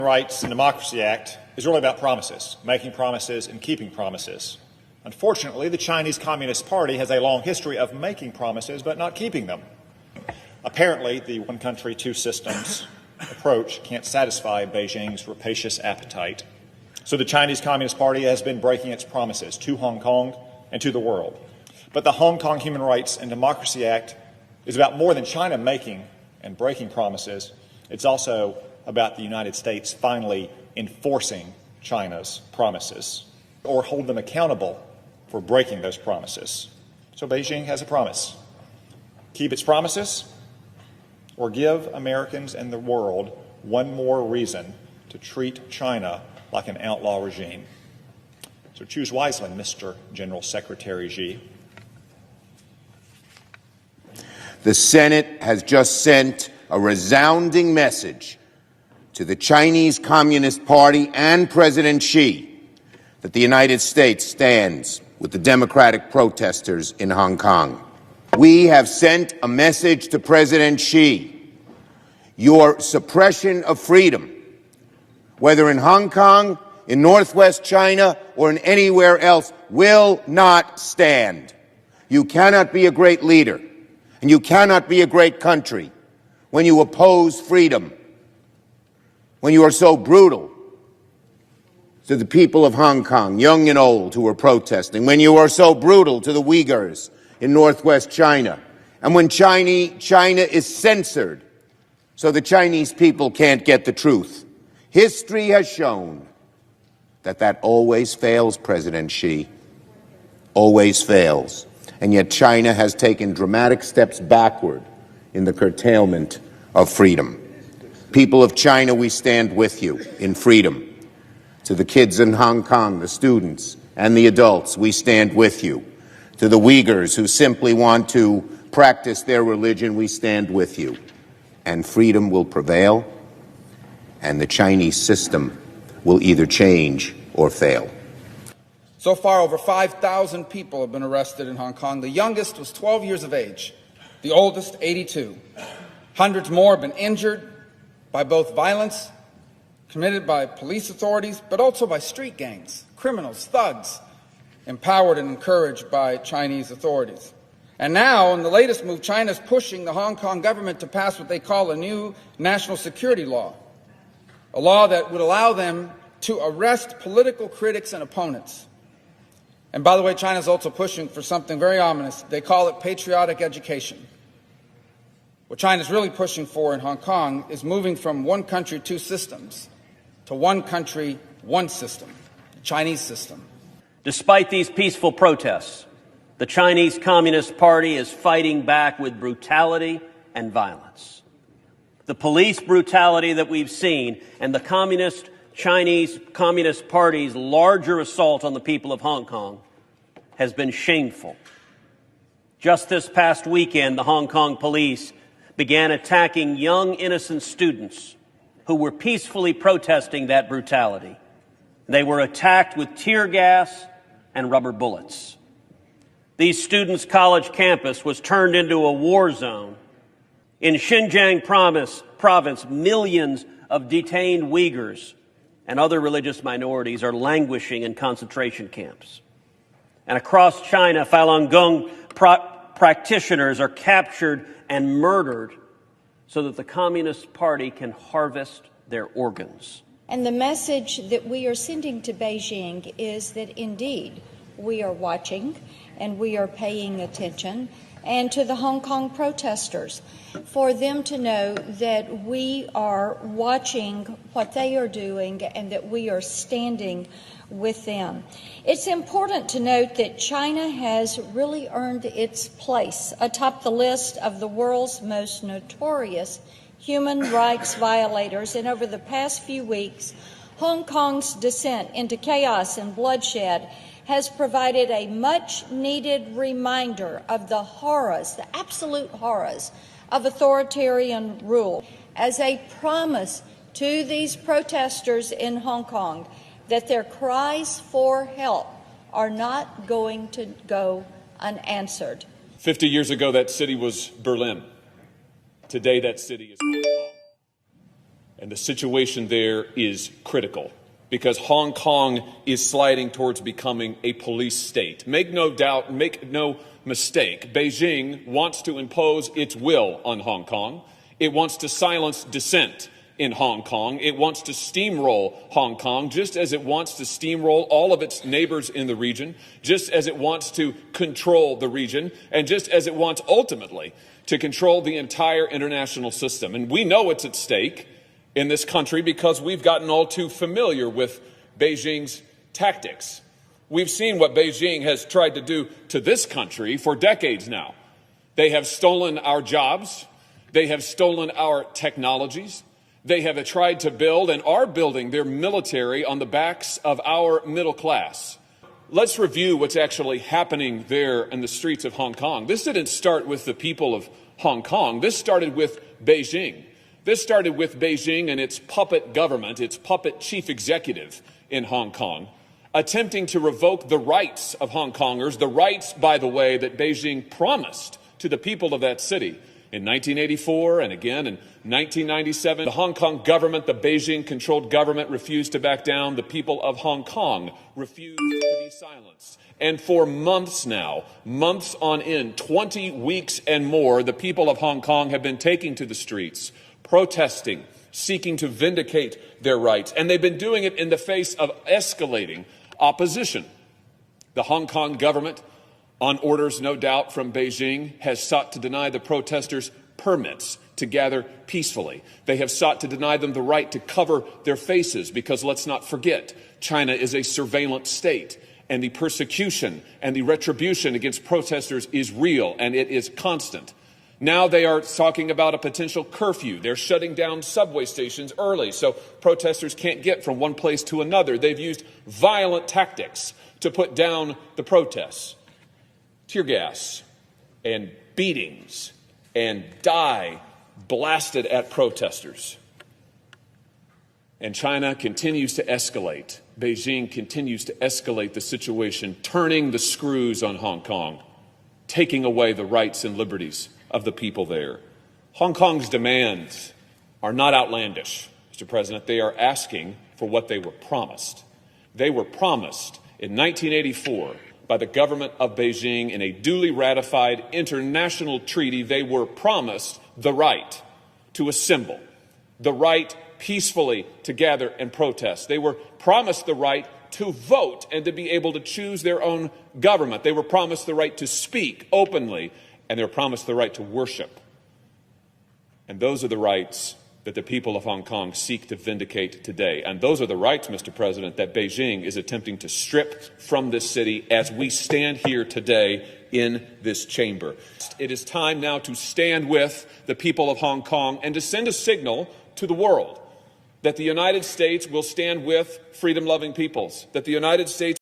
Rights and Democracy Act is really about promises, making promises and keeping promises. Unfortunately, the Chinese Communist Party has a long history of making promises but not keeping them. Apparently, the one country, two systems approach can't satisfy Beijing's rapacious appetite. So the Chinese Communist Party has been breaking its promises to Hong Kong and to the world. But the Hong Kong Human Rights and Democracy Act is about more than China making and breaking promises. It's also about the United States finally enforcing China's promises or hold them accountable for breaking those promises. So Beijing has a promise. Keep its promises or give Americans and the world one more reason to treat China like an outlaw regime. So choose wisely, Mr. General Secretary Xi. The Senate has just sent a resounding message to the Chinese Communist Party and President Xi that the United States stands with the democratic protesters in Hong Kong. We have sent a message to President Xi. Your suppression of freedom, whether in Hong Kong, in Northwest China, or in anywhere else, will not stand. You cannot be a great leader, and you cannot be a great country when you oppose freedom, when you are so brutal to the people of Hong Kong, young and old, who are protesting, when you are so brutal to the Uyghurs in Northwest China, and when China is censored so the Chinese people can't get the truth. History has shown that always fails, President Xi, always fails. And yet China has taken dramatic steps backward in the curtailment of freedom. People of China, we stand with you in freedom. To the kids in Hong Kong, the students and the adults, we stand with you. To the Uyghurs who simply want to practice their religion, we stand with you. And freedom will prevail, and the Chinese system will either change or fail. So far, over 5,000 people have been arrested in Hong Kong. The youngest was 12 years of age, the oldest 82. Hundreds more have been injured by both violence committed by police authorities, but also by street gangs, criminals, thugs, empowered and encouraged by Chinese authorities. And now, in the latest move, China is pushing the Hong Kong government to pass what they call a new national security law, a law that would allow them to arrest political critics and opponents. And by the way, China is also pushing for something very ominous. They call it patriotic education. What China is really pushing for in Hong Kong is moving from one country, two systems, to one country, one system, the Chinese system. Despite these peaceful protests, the Chinese Communist Party is fighting back with brutality and violence. The police brutality that we've seen and the Chinese Communist Party's larger assault on the people of Hong Kong has been shameful. Just this past weekend, the Hong Kong police began attacking young, innocent students who were peacefully protesting that brutality. They were attacked with tear gas and rubber bullets. These students' college campus was turned into a war zone. In Xinjiang province, millions of detained Uyghurs and other religious minorities are languishing in concentration camps. And across China, Falun Gong practitioners are captured and murdered so that the Communist Party can harvest their organs. And the message that we are sending to Beijing is that indeed we are watching and we are paying attention, and to the Hong Kong protesters, for them to know that we are watching what they are doing and that we are standing with them. It's important to note that China has really earned its place atop the list of the world's most notorious human rights violators, and over the past few weeks, Hong Kong's descent into chaos and bloodshed has provided a much-needed reminder of the horrors, the absolute horrors, of authoritarian rule, as a promise to these protesters in Hong Kong that their cries for help are not going to go unanswered. 50 years ago, that city was Berlin. Today, that city is Hong Kong. And the situation there is critical because Hong Kong is sliding towards becoming a police state. Make no doubt, make no mistake, Beijing wants to impose its will on Hong Kong. It wants to silence dissent in Hong Kong. It wants to steamroll Hong Kong, just as it wants to steamroll all of its neighbors in the region, just as it wants to control the region, and just as it wants ultimately to control the entire international system. And we know it's at stake in this country because we've gotten all too familiar with Beijing's tactics. We've seen what Beijing has tried to do to this country for decades now. They have stolen our jobs. They have stolen our technologies. They have tried to build and are building their military on the backs of our middle class. Let's review what's actually happening there in the streets of Hong Kong. This didn't start with the people of Hong Kong. This started with Beijing. This started with Beijing and its puppet government, its puppet chief executive in Hong Kong, attempting to revoke the rights of Hong Kongers, the rights, by the way, that Beijing promised to the people of that city in 1984 and again in 1997. The Hong Kong government, the Beijing-controlled government, refused to back down. The people of Hong Kong refused to be silenced. And for months now, months on end, 20 weeks and more, the people of Hong Kong have been taking to the streets, protesting, seeking to vindicate their rights. And they've been doing it in the face of escalating opposition. The Hong Kong government, on orders no doubt from Beijing, has sought to deny the protesters permits to gather peacefully. They have sought to deny them the right to cover their faces because, let's not forget, China is a surveillance state, and the persecution and the retribution against protesters is real and it is constant. Now they are talking about a potential curfew. They're shutting down subway stations early so protesters can't get from one place to another. They've used violent tactics to put down the protests. Tear gas and beatings and dye blasted at protesters. And China continues to escalate. Beijing continues to escalate the situation, turning the screws on Hong Kong, taking away the rights and liberties of the people there. Hong Kong's demands are not outlandish, Mr. President. They are asking for what they were promised. They were promised in 1984 by the government of Beijing in a duly ratified international treaty. They were promised the right to assemble, the right peacefully to gather and protest. They were promised the right to vote and to be able to choose their own government. They were promised the right to speak openly, and they were promised the right to worship. And those are the rights that the people of Hong Kong seek to vindicate today. And those are the rights, Mr. President, that Beijing is attempting to strip from this city as we stand here today in this chamber. It is time now to stand with the people of Hong Kong and to send a signal to the world that the United States will stand with freedom-loving peoples, that the United States